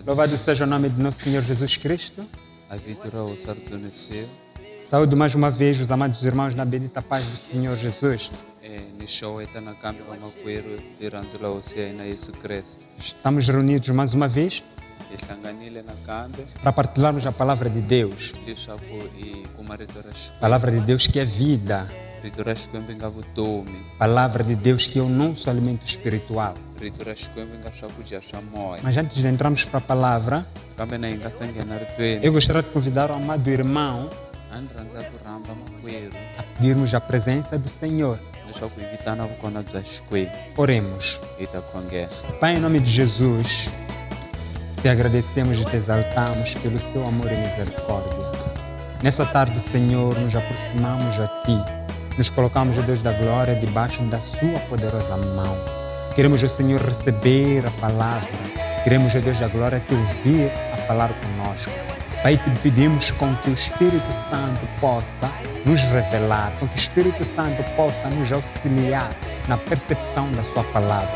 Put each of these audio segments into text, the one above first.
Louvado seja o nome de nosso Senhor Jesus Cristo. A vitória o sarto nasceu. Saúde mais uma vez os amados irmãos na bendita paz do Senhor Jesus. Ni show está na câmbio para maqueiro de ranzula o Senhor na Jesus Cristo. Estamos reunidos mais uma vez Eslanganile na câmbio. para partilharmos a palavra de Deus. Lishapo e kumaritoras. Palavra de Deus que é vida. Ritoras kwembenga vutomi. Palavra de Deus que é o nosso alimento espiritual. Ritoras kwembenga swakudya swa moya. Mas antes de entrarmos para a palavra, Kambe na inga sangena ritweni. eu gostaria de convidar o amado irmão Andranza kuramba maqueiro. a pedirmos a presença do Senhor. Leswaku hi vitana vukona bya Xikwembu. Oremos. Hi ta khongela. Pai, em nome de Jesus, te agradecemos e te exaltamos pelo seu amor e misericórdia. Nessa tarde, Senhor, nos aproximamos a Ti. Nos colocamos, ó Deus da glória, debaixo da Sua poderosa mão. Queremos, ó Senhor, receber a palavra. Queremos, ó Deus da glória, Te ouvir a falar conosco. Pai, Te pedimos com que o Espírito Santo possa nos revelar, com que o Espírito Santo possa nos auxiliar na percepção da Sua palavra.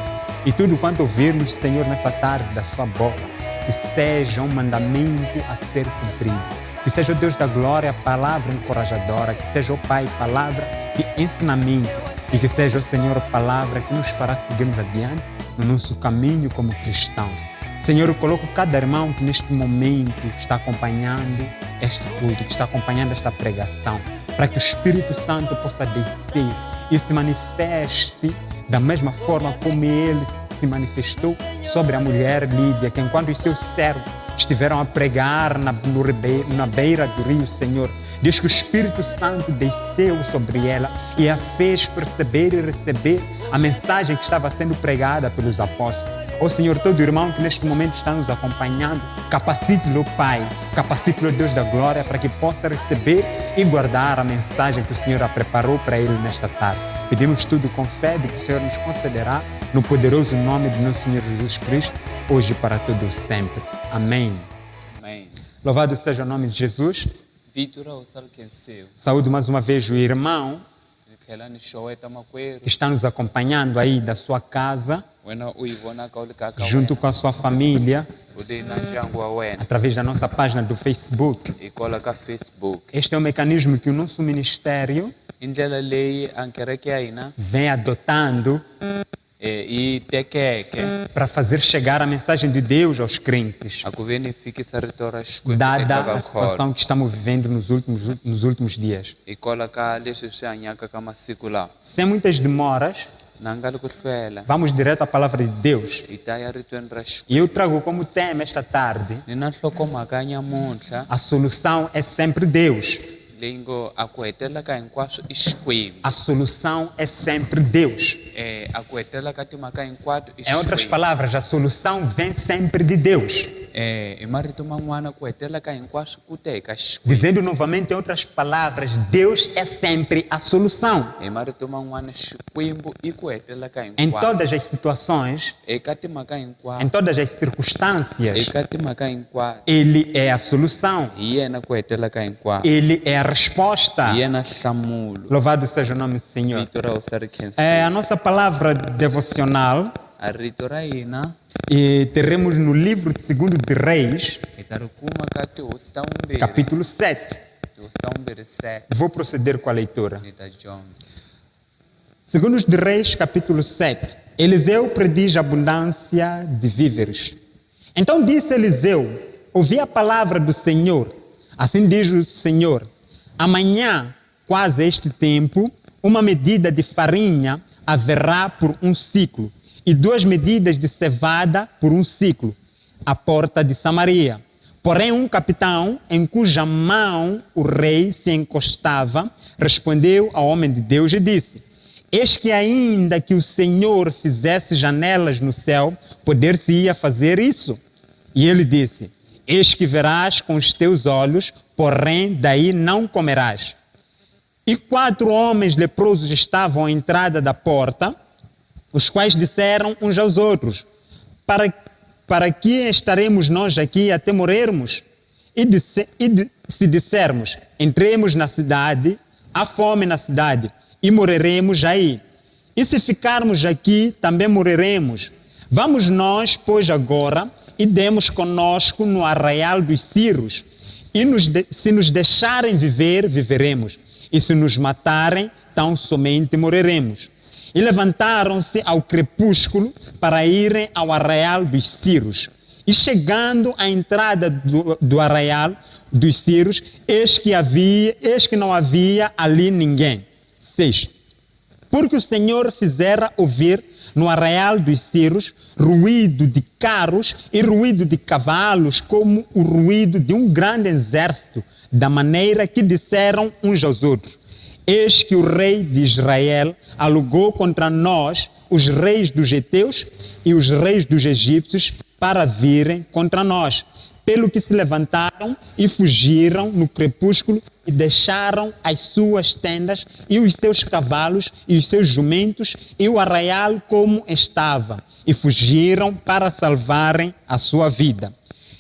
E tudo quanto ouvirmos, Senhor, nessa tarde da Sua boca, que seja um mandamento a ser cumprido. Que seja o Deus da glória, a palavra encorajadora. Que seja o Pai, palavra de ensinamento. E que seja o Senhor, a palavra que nos fará seguirmos adiante no nosso caminho como cristãos. Senhor, eu coloco cada irmão que neste momento está acompanhando este culto, que está acompanhando esta pregação, para que o Espírito Santo possa descer e se manifeste da mesma forma como ele se manifestou sobre a mulher Lídia, que enquanto os seus servos estiveram a pregar na beira do rio, Senhor, diz que o Espírito Santo desceu sobre ela e a fez perceber e receber a mensagem que estava sendo pregada pelos apóstolos. Ó Senhor, todo irmão que neste momento está nos acompanhando, capacite-o, Pai, capacite-o, Deus da glória, para que possa receber e guardar a mensagem que o Senhor a preparou para ele nesta tarde. Pedimos tudo com fé de que o Senhor nos concederá, no poderoso nome de nosso Senhor Jesus Cristo, hoje e para todo sempre. Amém. Amém. Louvado seja o nome de Jesus. Vitória o sarto nasceu. Saúde mais uma vez o irmão Tlhela ni show está maqueiro. que está nos acompanhando aí da sua casa, Wena u hi vona ka u li kaka junto com a sua família, u ri na ndyangu wa wena. através da nossa página do Facebook. Hi kola ka Facebook. Este é o mecanismo que o nosso ministério I ndlela leyi a kereke ya hina vem adotando yi tekeke para fazer chegar a mensagem de Deus aos crentes, a ku ve ni fikisa rito ra Xikwembu dada eka a vakholo. situação que estamos vivendo nos últimos dias. Hi kola ka leswi swi hanyaka ka masiku lawa. Sem muitas demoras, Na nga li ku hlwela vamos direto à palavra de Deus. hi ta ya ritweni ra Xikwembu. E eu trago como tema esta tarde: Ni na nhlokomhaka ya namuntlha a solução é sempre Deus. leyi ngo a ku hetelela ka hinkwaswo i Xikwembu. A solução é sempre Deus. A ku hetelela ka timhaka hinkwato i Em outras Xikwembu. palavras, a solução vem sempre de Deus. Hi marito man'wana ku hetelela ka hinkwaswo ku te eka Xikwembu. Dizendo novamente em outras palavras, Deus é sempre a solução. Hi marito man'wana Xikwembu i ku hetelela ka Em hinkwaswo. todas as situações, Eka timhaka em hinkwato. todas as circunstâncias, Eka timhaka hinkwato. Ele é a solução. Hi yena ku hetelela ka hinkwato. Ele é a resposta. Hi yena nhlamulo. Louvado seja o nome do Senhor. Vito ra hosi ri É khensiwa. a nossa palavra devocional A rito ra hina e teremos no livro de 2 de Reis, hi ta ri kuma ka tihosi ta vumbirhi. capítulo 7. Tihosi ta vumbirhi 7. Vou proceder com a leitura. Ni ta dyondza. 2 de Reis, capítulo 7. Eliseu prediz abundância de víveres. Então disse Eliseu: ouvi a palavra do Senhor. Assim diz o Senhor: amanhã, quase a este tempo, uma medida de farinha haverá por um ciclo, e 2 medidas de cevada por um ciclo, à porta de Samaria. Porém, um capitão, em cuja mão o rei se encostava, respondeu ao homem de Deus e disse: eis que ainda que o Senhor fizesse janelas no céu, poder-se-ia fazer isso? E ele disse: eis que verás com os teus olhos, porém daí não comerás. E 4 homens leprosos estavam à entrada da porta, os quais disseram uns aos outros: para que estaremos nós aqui até morrermos? Se dissermos: entremos na cidade, há fome na cidade, e morreremos aí. E se ficarmos aqui, também morreremos. Vamos nós, pois, agora, e demos conosco no arraial dos Círios. E se nos deixarem viver, viveremos. E se nos matarem, tão somente morreremos. E levantaram-se ao crepúsculo para irem ao arraial dos Círios. E chegando à entrada do arraial dos Círios, eis que não havia ali ninguém. 6. Porque o Senhor fizera ouvir no arraial dos Círios ruído de carros e ruído de cavalos, como o ruído de um grande exército, da maneira que disseram uns aos outros: eis que o rei de Israel alugou contra nós os reis dos heteus e os reis dos egípcios para virem contra nós. Pelo que se levantaram e fugiram no crepúsculo e deixaram as suas tendas e os seus cavalos e os seus jumentos e o arraial como estava, e fugiram para salvarem a sua vida.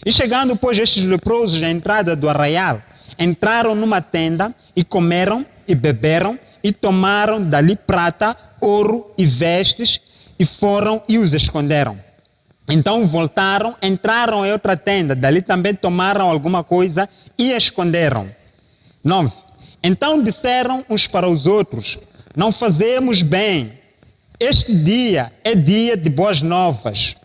E chegando, pois, estes leprosos à entrada do arraial, entraram numa tenda e comeram e beberam e tomaram dali prata, ouro e vestes e foram e os esconderam. Então voltaram, entraram em outra tenda, dali também tomaram alguma coisa e esconderam. 9. Então disseram uns para os outros: não fazemos bem. Este dia é dia de boas novas.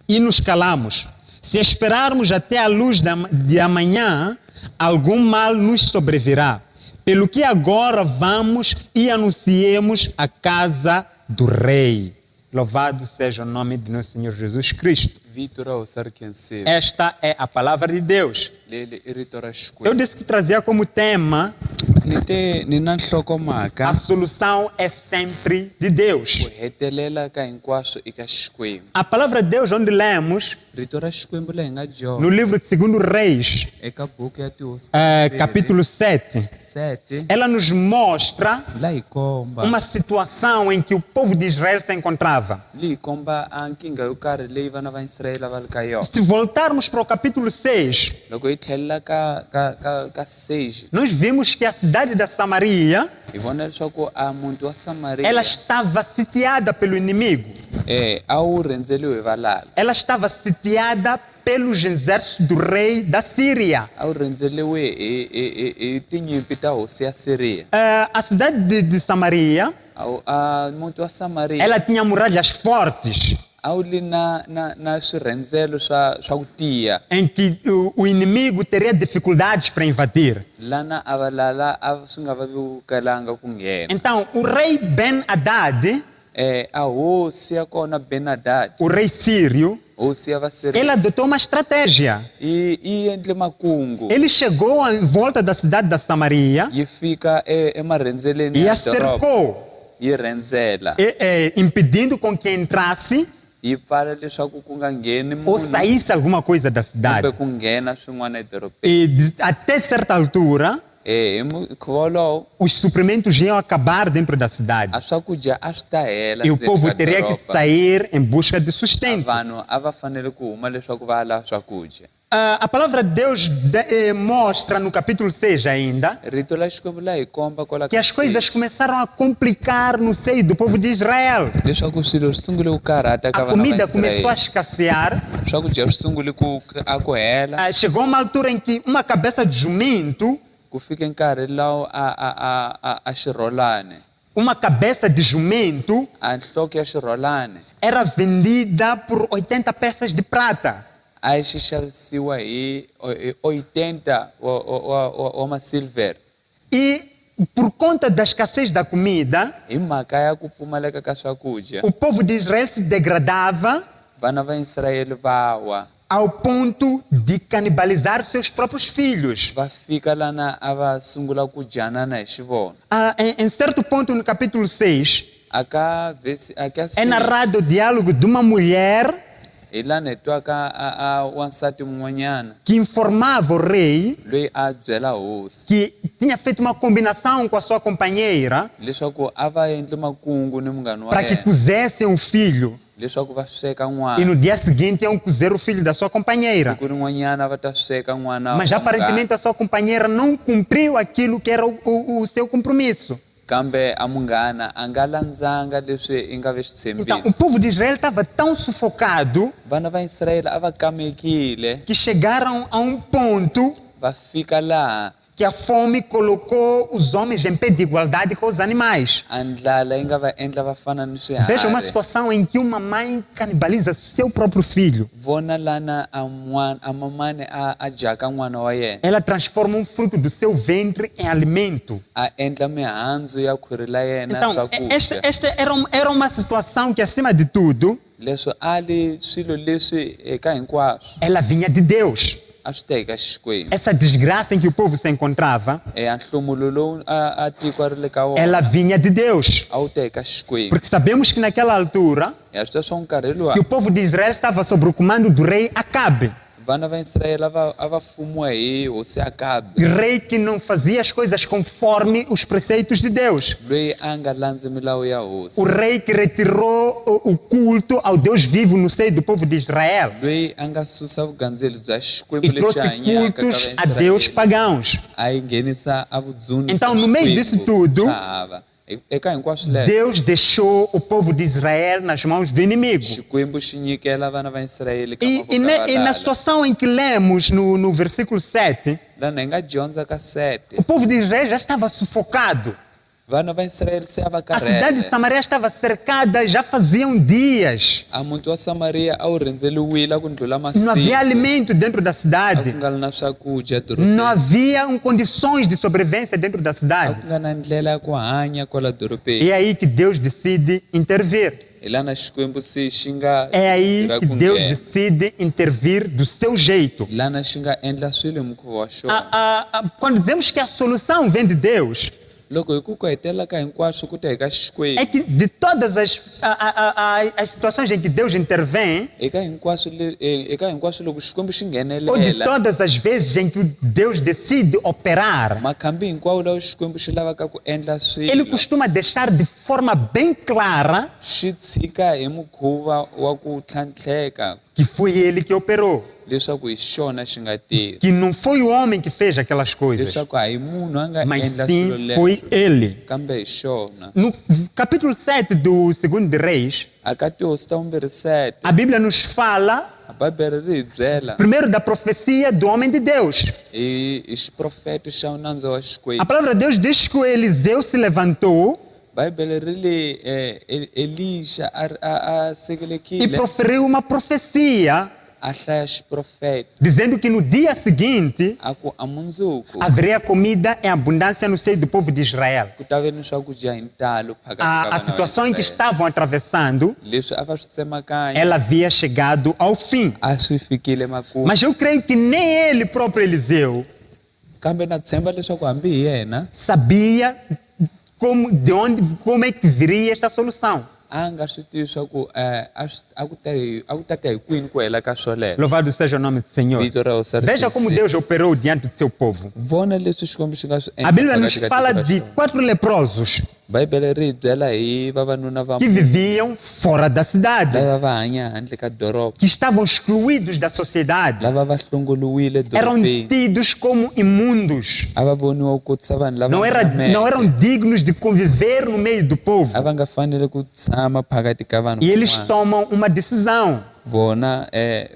E nos calamos. Se esperarmos até a luz de amanhã, algum mal nos sobrevirá. Pelo que agora vamos e anunciemos a casa do rei. Louvado seja o nome de nosso Senhor Jesus Cristo. Esta é a palavra de Deus. Eu disse que trazia como tema: a solução é sempre de Deus. A palavra de Deus, onde lemos no livro de 2 Reis, capítulo 7, ela nos mostra uma situação em que o povo de Israel se encontrava. Se voltarmos para o capítulo 6, nós vimos que a cidade da Samaria, ela estava sitiada pelo inimigo. Ela estava sitiada pelos exércitos do rei da Síria. A cidade de Samaria, ela tinha muralhas fortes, em que o inimigo teria dificuldades para invadir. Então, o rei Ben-Hadad, o rei sírio, ele adotou uma estratégia. Ele chegou em volta da cidade da Samaria e a cercou, impedindo com que entrasse ou saísse alguma coisa da cidade. E até certa altura, os suprimentos iam acabar dentro da cidade. E o povo teria que sair em busca de sustento. A palavra de Deus mostra no capítulo 6 ainda que as coisas começaram a complicar no seio do povo de Israel. A comida começou a escassear. Chegou uma altura em que uma cabeça de jumento, era vendida por 80 peças de prata. E por conta da escassez da comida, o povo de Israel se degradava ao ponto de canibalizar seus próprios filhos. Em certo ponto no capítulo 6, é narrado o diálogo de uma mulher que informava o rei que tinha feito uma combinação com a sua companheira para que cozessem um filho. E no dia seguinte iam cozer o filho da sua companheira. Mas aparentemente a sua companheira não cumpriu aquilo que era o seu compromisso. kambe a munghana a nga landzanga leswi i nga ve Então, o xitshembiso. povo de Israel estava tão sufocado Vana va Israyele a va kamekile, que chegaram a um ponto va fika laha que a fome colocou os homens em pé de igualdade com os animais. a ndlala yi nga va endla va fana ni Veja uma swiharhi. situação em que uma mãe canibaliza seu próprio filho. Vona lana a mamane a dyaka n'wana wa yena, Ela transforma um fruto do seu ventre em alimento. a endla mihandzu ya khwiri la yena Então, esta swakudya. era uma situação que, acima de tudo, Leswi a li swilo leswi eka hinkwaswo ela vinha de Deus. a swi ta eka Xikwembu. Essa desgraça em que o povo se encontrava, A nhlumulo lowu a tiko a ri le ka ela wona vinha de Deus. a wu ta eka Xikwembu. Porque sabemos que naquela altura, Ya swi tiva swa nkarhi luwa que o povo de Israel estava sob o comando do rei Acabe. vana va Israyele a va fumiwa hi hosi Akabe, Rei que não fazia as coisas conforme os preceitos de Deus. loyi a nga landzi milawu ya hosi, O rei que retirou o culto ao Deus vivo no seio do povo de Israel loyi a nga susa vugandzeli bya e Xikwembu lexi trouxe hanyaka cultos ka a Deus vaisraele, pagãos. a yi nghenisa a vudzuni Então, bya no meio Xikwembu disso tudo, swa hava. Eka hinkwaswo leswo Deus deixou o povo de Israel nas mãos do inimigo. Xikwembu xi nyikela vana va Israyele ka E mavoko ya na valala. situação em que lemos no versículo 7, Lana hi nga dyondza ka 7, o povo de Israel já estava sufocado. vana va Israyele se a va A cidade de karhele. Samaria estava cercada já faziam dias. A muti wa Samaria a wu rindzeliwile ku ndlula Não havia masiku, alimento dentro da a ku cidade. nga ri na swakudya Não dorobeni, havia condições de sobrevivência dentro da a cidade. ku nga na ndlela ya ku hanya kwala dorobeni. E é aí que Deus decide intervir. Hi lana Xikwembu se xi nga É aí tshikira que ku Deus nghena. decide intervir do seu jeito. Lana xi nga endla swilo hi mukhuva wa xona. Quando dizemos que a solução vem de Deus, Loko hi ku hetelela ka hinkwaswo ku ta eka é Xikwembu, que de todas as situações em que Deus intervém, eka hinkwaswo loko Xikwembu xi ou de nghenelela, todas as vezes em que Deus decide operar, makhambi hinkwawo lawa Xikwembu xi lavaka ku endla Ele swilo costuma deixar de forma bem clara xi tshika hi mukhuva wa ku tlhantlheka que foi Ele que operou, leswaku hi xona xi nga tirhi, que não foi o homem que fez aquelas coisas, leswaku a hi munhu a nga mas endla swilo sim foi leswo Ele. kambe hi xona. No capítulo 7 do 2 de Reis, Aka tihosi ta vumbirhi 7 a Bíblia nos fala a Bíblia ri hi byela primeiro da profecia do homem de Deus. hi xiprofeta xa unandza wa A Xikwembu. palavra de Deus diz que o Eliseu se levantou Bíblia ri le Elisha a e sekelekile proferiu uma profecia a hlaya xiprofeta dizendo que no dia seguinte a ku a mundzuku haveria comida em abundância no seio do povo de Israel. ku ta ve ni swakudya hi ntalo phakati ka A vana va situação em que Israyele. estavam atravessando, Leswi a va swi tsemakanya ela havia chegado ao fim. a swi fikile makumu, Mas eu creio que nem ele próprio Eliseu kambe na tshemba leswaku hambi hi yena sabia como é que viria esta solução. a nga swi tivi swaku a ku ta hi kwini ku hela ka swoleswo. Louvado seja o nome do Senhor. Vito ra hosi ri Veja como tiyisile. Deus operou diante do seu povo. Vona leswi Xikwembu xi nga swi A Bíblia nos phakati ka fala tiko ra de xona. 4 leprosos Bibele ri hi byela hi vavanuna va que viviam fora da cidade, lava va hanya handle ka doroba, que estavam excluídos da sociedade, lava va hlongoliwile eram dorobeni, tidos como imundos, a va voniwa ku kotisa vanhu lava não eram dignos de conviver no meio do povo. a va nga fanele ku tshama phakati ka vanhu E eles van'wana. tomam uma decisão. Vona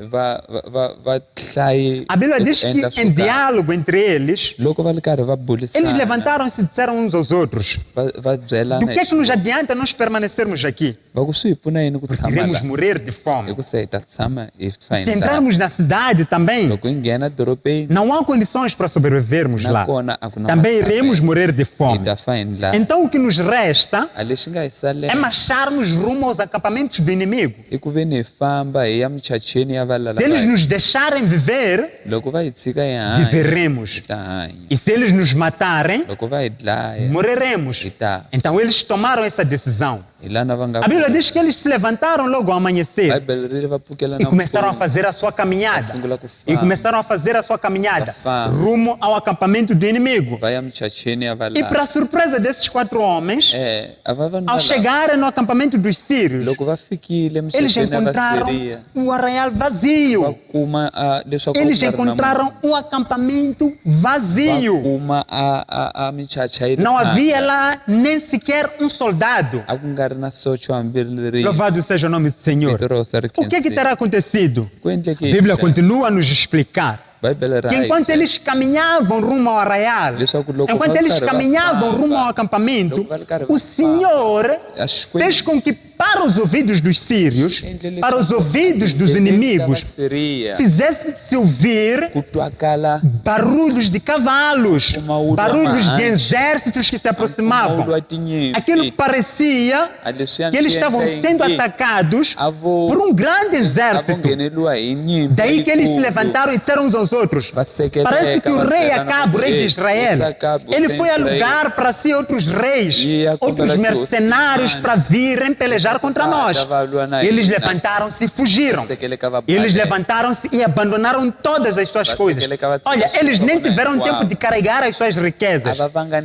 va hlayi A Bíblia diz que endla swo em karhi. diálogo entre eles, Loko va ri karhi va eles burisana levantaram-se e disseram uns aos outros: va byelana do que é que nos adianta nós permanecermos aqui? va ku swi hi pfuna yini ku Porque tshama iremos la morrer de fome. hikuva hi ta tshama hi fa hi Se ndlala. entrarmos na cidade também, Loko hi nghena dorobeni não há condições para sobrevivermos lá. nakona a ku na Também matsama, iremos morrer de hi fome. ta fa hi ndlala. Então o que nos resta A lexi nga hi é salela marcharmos rumo aos acampamentos do inimigo. i ku ve ni hi famba hi ya michacheni ya valala Se eles va nos deixarem viver, loko va hi tshika hi hanya viveremos. hi ta hanya, E se eles nos matarem, loko va hi dlaya morreremos. hi ta Então eles tomaram essa decisão. hi lana va nga A Bíblia diz que eles se levantaram logo ao amanhecer Bibele ri ri va pfukela e começaram a nampundzu, fazer a sua caminhada. sungula ku E famba começaram a fazer a sua caminhada Fama. rumo ao acampamento do inimigo. va ya michacheni ya E valala. para surpresa desses 4 homens, A va vanhu ao valava chegarem no acampamento dos sírios, loko va fikile eles michacheni ya encontraram vasiriya Samaria. o arraial vazio. Va kuma leswaku Eles ku nga ri na munhu. encontraram o acampamento Va vazio. kuma a michacha yi ri Não havia phanda. lá nem sequer um soldado. A ku nga ri na socho hambiri ri Louvado seja o nome do Senhor. vito ro hosa ri O que khensiwa. terá acontecido? Ku A endleke Bíblia yini? continua a nos explicar Bibele ra que hi enquanto byela. eles caminhavam rumo ao arraial, Leswaku loko enquanto va eles karhi va caminhavam famba, rumo ao acampamento, loko va ri karhi o va Senhor a Xikwembu fez com que para os ouvidos dos sírios, endle para os leswaku ouvidos dos endleleni ka inimigos, vaSiriya fizesse-se ouvir ku twakala barulhos de cavalos, barulhos de exércitos que se mpfumawulo aproximavam. wa Aquilo tinyimpi. parecia A leswiya que eles swi estavam endla sendo ingi atacados a vo por um grande a vo exército. ngheneliwa hi nyimpi Daí que eles se leyikulu. levantaram e disseram uns aos outros: Va sekeleka, parece que o va rei byelana Acabe, o ku, rei de "Ei, Israel, esse Acabe, ele sem foi Israel, alugar para si outros reis, ia outros comprar aqui mercenários os para virem pelejar contra Ah, nós. tava luando aí, Eles né? levantaram-se e fugiram. sekeleka va Eles bale. levantaram-se e abandonaram todas as suas Vai coisas. ser que ele vai Olha, dizer, eles nem "Vamos tiveram na tempo igual." de carregar as suas riquezas.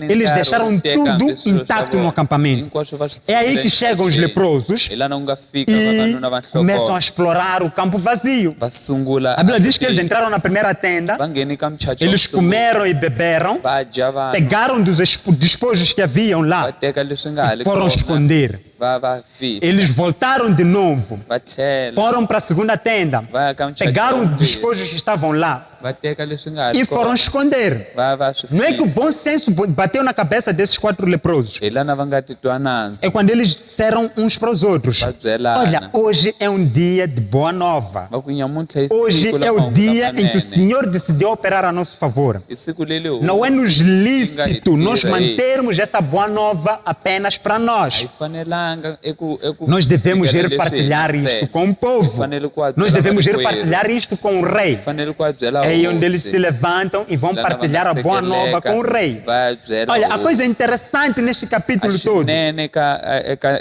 Eles deixaram tudo intacto no acampamento. É aí que chegam os leprosos e lá não fica e vavanuna começam a vanhloko explorar o campo vazio. va sungula A Bíblia diz que eles entraram na primeira tenda, va ngheni ka muchacho eles comeram e beberam, va dya vanhu pegaram dos despojos que haviam va lá teka leswi nga ha e li foram kona esconder. va fihla Eles voltaram de novo, va tlhela foram para a segunda tenda, va ya ka muchacho pegaram os wumbirhi. despojos que estavam lá va teka leswi nga ha e li foram kona esconder. va swi Não é que o fihla bom senso bateu na cabeça desses 4 leprosos. hi lana va nga titwa nandza É quando eles disseram uns para os outros: va byelana olha, hoje é um dia de boa nova. va ku nyamuntlha hi Hoje siku é la o mahungu dia em que o lamanene Senhor decidiu operar a nosso favor. hi siku leli Não é hosi nos yi nga hi lícito nós tirha hi. mantermos essa boa nova apenas para A nós. hi fanelanga eku Nós devemos tshikela ir leswi partilhar hi nga isto ntsena. com o povo. Fanele ku va Nós byela devemos ir vamakwerhu. partilhar isto com o rei. Fanele ku va byela É aí onde eles hosi. se levantam e vão Lana va partilhar a nga boa nova sekeleka, com o rei. va byela Olha, a coisa hosi. interessante neste A capítulo todo xinene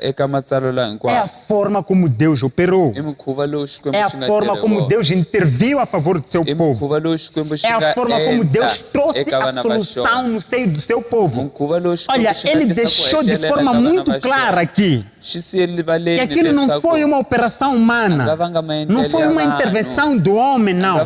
eka matsalwa lawa é a hinkwawo forma como Deus operou. i mukhuva lowu xikwembu É a xi nga forma tirha como wona. Deus interviu a favor do seu I povo. mukhuva lowu xikwembu xi É a nga forma como endla Deus trouxe eka a vana va solução xona. no seio do seu povo. Mukhuva lowu xikwembu Olha, xi nga ele tisa ku deixou de hetelela forma eka vana muito va clara xona. aqui Xi siyeli que valeni aquilo não leswaku foi uma operação humana, não foi uma intervenção do homem, não,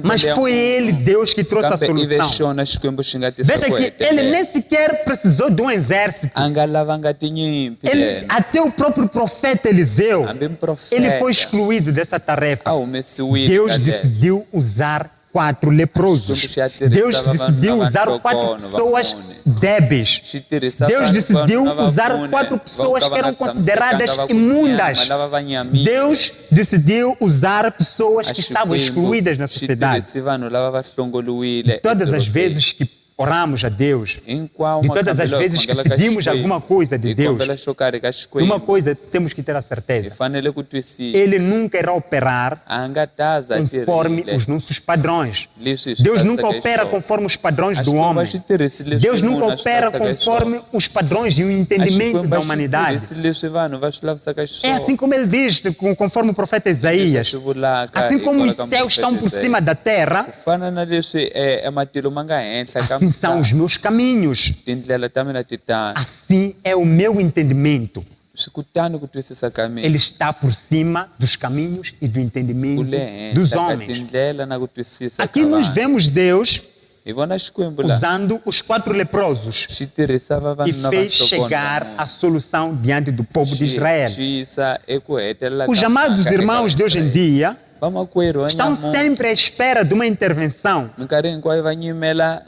mas foi ele, Deus, que trouxe a kambe ive solução. xona xikwembu xi nga tisa Veja ku que ele hetelela nem sequer precisou de um exército. a nga lavanga tinyimpi Ele, yena até o próprio profeta Eliseu, hambi ele muprofeta foi excluído dessa a tarefa. humesiwile Deus ka lembe. decidiu usar 4 leprosos. Deus decidiu usar 4 pessoas débeis. Xi tirhisa Deus vanhu decidiu va usar vapfune, 4 va pessoas ka que va eram nga consideradas tshamisekanga, va ku imundas. nyama, lava va nyamile. Deus decidiu usar pessoas A que estavam Xikwembu excluídas na xi sociedade. tirhisi vanhu lava va hlongoliwile Todas as edorobeni. vezes que oramos a Deus, Hinkwawo de todas as makambelo ya vezes que khongela ka pedimos Xikwembu, alguma coisa de hi Deus, kombela xo karhi ka uma Xikwembu, coisa temos que ter a hi certeza: fanele ku twisisa Ele nunca irá operar a nga taza conforme tirhile os nossos padrões. leswi hi swi Deus nunca katsaka opera xiswona. conforme os padrões A do Xikwembu homem. a xi tirhisi leswi Deus nunca munhu a swi opera katsaka xiswona. conforme os padrões e o A entendimento Xikwembu da a xi humanidade. tirhisi leswi vanhu va swi lavisaka É xiswona. assim como ele diz, conforme o profeta Isaías. Leswi vulaka Assim como os hikwalaho ka céus estão por muprofeta cima da terra, Isaías. Ku fana na leswi matilo ma nga henhla ka assim são os meus caminhos. tindlela ta mina ti tani Assim é o meu entendimento. swi kutani ku twisisa ka mina Ele está por cima dos caminhos e do ku entendimento le dos henhla ka homens. tindlela na ku twisisa Aqui ka nós vanhu. vemos Deus Hi vona Xikwembu la usando os 4 leprosos xi tirhisa e vavanuna va fez chegar a solução diante do povo de Israel. xi yisa eku hetelela Os ka amados mhaka eka irmãos de hoje em Vaisrael. dia Vamakwerhu va estão namuntlha sempre à espera de uma intervenção minkarhi hinkwayo va nyimela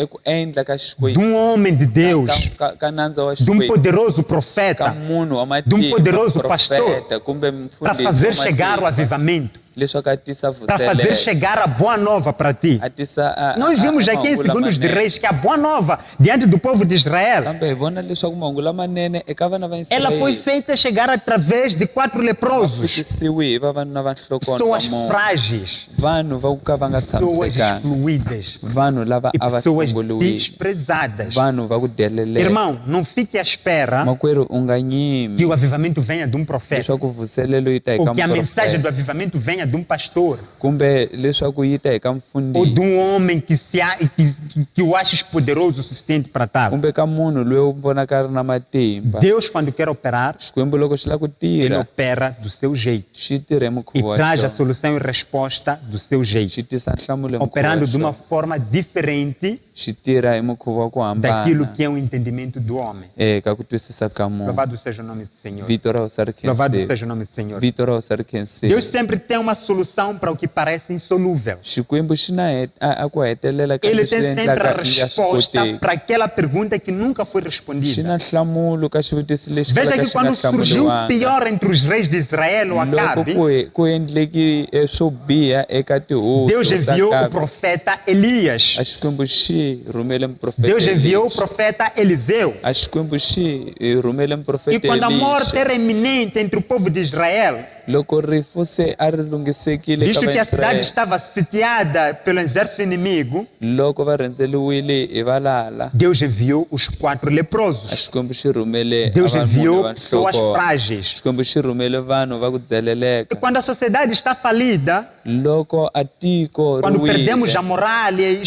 eku endla ka de Xikwembu um homem de Deus, ka nandza wa de um Xikwembu poderoso ka profeta, munhu wa de um matiko poderoso profeta kumbe para mfundhisi fazer wa chegar o matiko avivamento, leswaku a tisa para fazer vuselelo chegar a boa nova para ti. a tisa Nós vimos aqui em mahungu Segundos de lamanene. Reis que a boa nova diante do povo de Israel, kambe hi vona leswaku mahungu lamanene eka vana va ela foi Israyele feita chegar através de 4 leprosos, fikisiwi hi vavanuna va nhlokwana pessoas va munhu frágeis, vanhu va ku ka va nga pessoas tshamisekanga excluídas. vanhu lava lava e pessoas avahlongoliwile desprezadas. vanhu va ku deleleka. Irmão, não fique à espera Makwerhu u nga que nyimi o avivamento venha de um profeta leswaku vuselelo yi ta hi ou ka que a mensagem do muprofeta avivamento venha de um pastor kumbe leswaku yi ta hi ka ou de mfundhisi homem que o aches poderoso o suficiente para tal. kumbe ka munhu loyi u vonaka a ri na matimba. Deus, quando quer operar, Xikwembu loko xi lava ku ele tirha opera do seu jeito xi tirha hi e mukhuva wa traz a xona solução e resposta do seu jeito, xi tisa nhlamulo hi mukhuva operando wa de uma xona forma diferente xi tirha hi mukhuva wa ku daquilo hambana que é o entendimento do homem. ka ku twisisa ka munhu. Louvado seja o nome do Senhor. Vito ra hosi ri Louvado khensiwa. seja o nome do Senhor. Vito ra hosi ri khensiwa. Deus sempre tem uma solução para o que parece insolúvel. Xikwembu xi na a ku hetelela ka Ele leswi tem sempre a endlaka yi nga swi resposta koteki. para aquela pergunta que nunca foi Xi respondida. na nhlamulo ka xivutiso lexi Veja kalaka que xi nga quando surgiu o hlamuriwanga. pior entre os reis de Israel, o Loko Acabe, ku endleki swo biha eka tihosi Deus enviou o Akabe, profeta Elias. a Xikwembu xi rhumele muprofeta Deus enviou o Elisha. profeta Eliseu. A Xikwembu xi rhumele E muprofeta quando a morte Elisha. era iminente entre o povo de Israel, Loko rifu se a ri lunghisekile ka visto que a cidade vaisrael, estava sitiada pelo exército inimigo, loko va rhendzeliwile hi valala, Deus enviou os 4 a leprosos. Xikwembu xi rhumele Deus a vanhu enviou va pessoas nhloko. frágeis. Xikwembu xi rhumele vanhu va ku E dzeleleka. quando a sociedade está falida, Loko a tiko ri quando perdemos a wile, moral e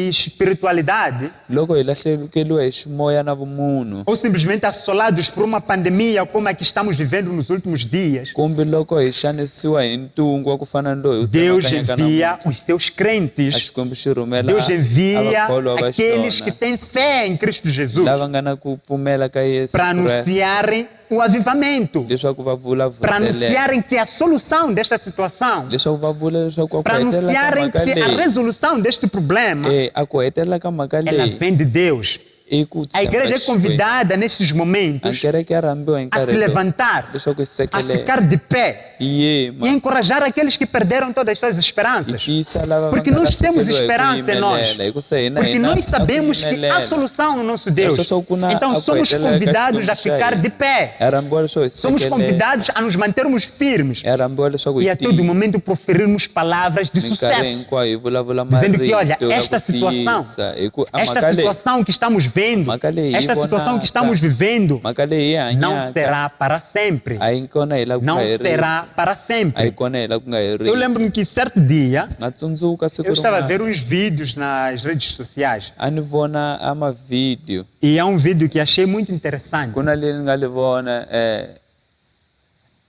espiritualidade, loko hi lahlekeliwa hi ximoya na vumunhu, ou simplesmente assolados por uma pandemia como a que estamos vivendo nos últimos dias, kumbe loko hi xanisiwa hi ntungu wa ku fana na loyi u Deus tsemakanyaka envia namuntlha. os seus A crentes. Xikwembu xi rhumela Deus a envia vakholwa va aqueles que xona têm fé em Cristo Jesus lava nga na ku pfumela ka Yesu para Kreste anunciarem o avivamento, leswaku va vula para vuselelo, anunciarem que a solução desta situação, leswaku va vula leswaku a ku para hetelela ka anunciarem mhaka que a leyi resolução deste problema, a ku hetelela ka mhaka ela leyi vem de Deus. i ku A igreja é tshemba Xikwembu. convidada nestes A momentos kereke ya rambiwa hi a se nkarhi lowu levantar, leswaku hi a sekelela ficar de pé hi e yima encorajar aqueles que perderam todas as suas hi esperanças. tiyisa lava va Porque nga nós temos lahlekeriwa hi ku esperança em nós. yimelela, hikusa hina Porque hi na nós sabemos que há yimelela. solução no nosso Deus. Nós só kuna Então a somos coisa lá que convidados a estamos ficar aí. de pé. Ha rambiwa leswaku hi Somos sekelela, convidados a nos mantermos firmes ha rambiwa leswaku e hi a todo tiya momento proferirmos palavras de minkarhi sucesso. hinkwayo hi vulavula Dizendo que, marito olha, na esta ku situação, tiyisa hi ku a esta mhaka leyi situação que estamos vendo, mhaka leyi hi esta situação que vonaka, estamos vivendo, mhaka leyi hi não hanyaka será para sempre. a hi kona hi la ku Não nga heriki, será para a hi sempre. kona hi la ku nga Eu heriki. lembro-me que certo dia nga tsundzuka siku eu estava a ver rin'wana uns vídeos nas redes sociais a ni vona a mavidiyo e é um vídeo que achei muito interessante. ku na leyi ni nga li vona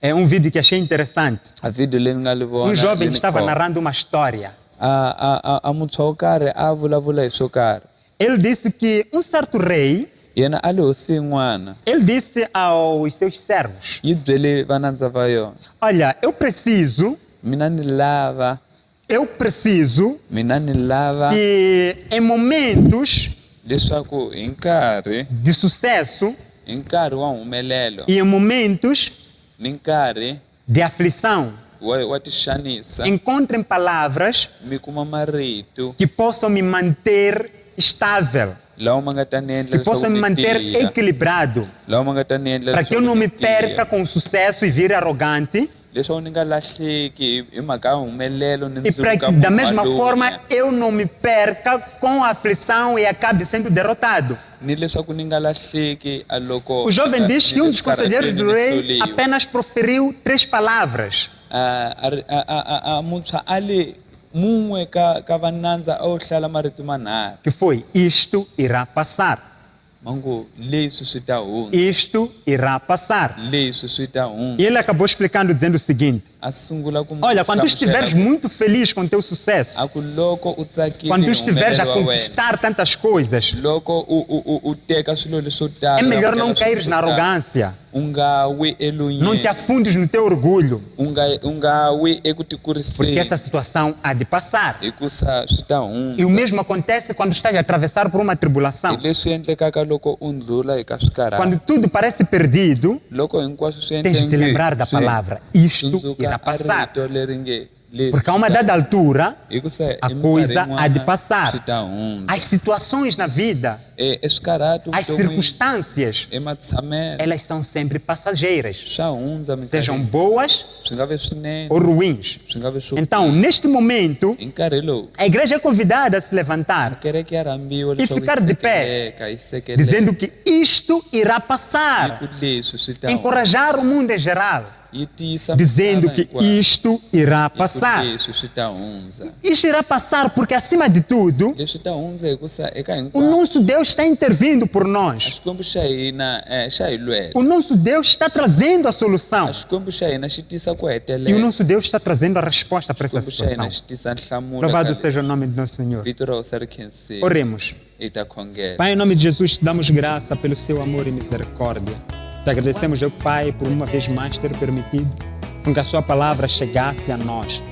É um vídeo que achei interessante. a video leyi ni nga li vona Um jovem leyi ni estava khoma. narrando uma história. a muntshwa wo karhi a vulavula hi swo karhi Ele disse que um certo rei, yena a li hosi yin'wana ele disse aos seus servos: yi byele vanandza va yona olha, eu preciso mina ni lava que em momentos leswaku hi nkarhi de sucesso wa humelelo e em momentos ni nkarhi de aflição wa tixanisa encontrem palavras mi kuma marito que possam me manter estável, lawa ma nga ta ni endla que possam me leswaku ni manter tiya equilibrado, lawa ma nga ta ni endla para que eu não me leswaku ni perca tiya com o sucesso e vire arrogante. leswaku ni nga lahleki hi mhaka ya humelelo ni E para ndzuluka que, da munhu mesma waloye. forma, eu não me perca com a aflição e acabe sendo derrotado. ni leswaku ni nga lahleki a loko O jovem diz que um dos conselheiros do rei hluriwa. apenas proferiu 3 palavras. a muntshwa a le mun'we ka vanandza a wo hlala marito manharhu Que foi: isto irá passar, mangu leswi swi ta hundza isto irá passar. leswi swi ta hundza E ele acabou explicando, dizendo o seguinte: a sungula ku olha, quando tu estiveres hlamusela muito feliz com o teu sucesso, a ku loko u tsakile quando tu hi estiveres a humelelo wa wena conquistar tantas coisas, loko u teka swilo leswo tala é melhor u não endla cair swilo na swo tala, arrogância, u nga wi não te elunyeni afundes no teu orgulho, u nga wi eku porque tikuriseni essa situação há de passar. hikusa swi ta E o hundza mesmo acontece quando estás a atravessar por uma tribulação. hi leswi endlekaka loko u ndlula eka swikarhati Quando tudo parece perdido, loko hinkwaswo swi tens de lembrar da palavra: isto irá tsundzuka a passar. rito leri nge Porque a uma dada altura, hikusa a coisa há de passar. swi ta hundza as situações na vida, eswikarhati as vuton'wini circunstâncias, ematshamelo elas são sempre passageiras, swa hundza sejam minkarhi boas swi nga ve swinene ou ruins. swi nga ve swo Então, neste momento, hi nkarhi lowu a igreja é convidada a se levantar, kereke ya rhambiwa leswaku ficar de pé, yi sekeleka dizendo que isto irá passar. ku leswi swi ta Encorajar o mundo em geral, yi tiyisa dizendo misava que hinkwayo isto irá hi ku passar. leswi swi ta hundza Isto irá passar porque, acima de tudo, leswi ta hundza hikusa eka o hinkwavo nosso Deus está intervindo por a nós. xikwembu xa hina xa hi lwela O nosso Deus está trazendo a solução. a xikwembu xa hina xi tisa ku E o hetelela nosso Deus está trazendo a resposta para essa xikwembu xa hina situação. xi tisa nhlamulo Louvado ka seja o nome do nosso Senhor. vito ra wena ri khensiwa Oremos. hi ta khongela Pai, em nome de Jesus, te damos graça pelo seu amor e misericórdia. Te agradecemos, ó Pai, por uma vez mais ter permitido com que a sua palavra chegasse a nós.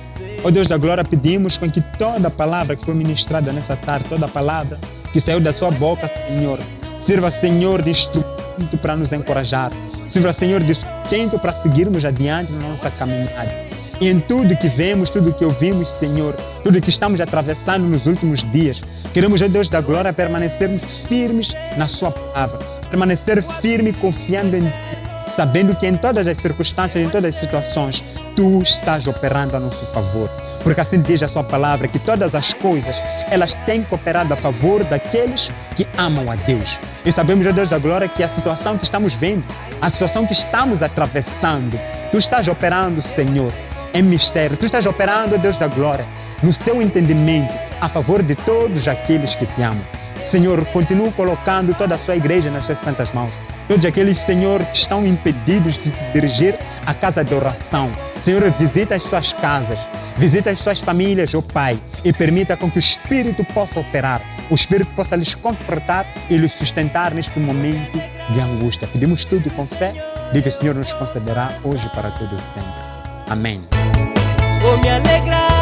Ó Deus da glória, pedimos com que toda a palavra que foi ministrada nessa tarde, toda a palavra que saiu da sua boca, Senhor, sirva, Senhor, de instrumento para nos encorajar. Sirva, Senhor, de sustento para seguirmos adiante na nossa caminhada. E em tudo que vemos, tudo que ouvimos, Senhor, tudo que estamos atravessando nos últimos dias, queremos, ó Deus da glória, permanecermos firmes na sua palavra, permanecer firme confiando em Ti, sabendo que em todas as circunstâncias, em todas as situações, Tu estás operando a nosso favor. Porque assim diz a sua palavra, que todas as coisas, elas têm cooperado a favor daqueles que amam a Deus. E sabemos, ó Deus da glória, que a situação que estamos vendo, a situação que estamos atravessando, Tu estás operando, Senhor, em mistério. Tu estás operando, ó Deus da glória, no seu entendimento, a favor de todos aqueles que Te amam. Senhor, continua colocando toda a sua igreja nas suas santas mãos. Todos aqueles, Senhor, que estão impedidos de se dirigir à casa de oração. Senhor, visita as suas casas, visita as suas famílias, ó Pai, e permita com que o Espírito possa operar, o Espírito possa lhes confortar e lhes sustentar neste momento de angústia. Pedimos tudo com fé, e que o Senhor nos concederá hoje para todos sempre. Amém. Vou me alegrar.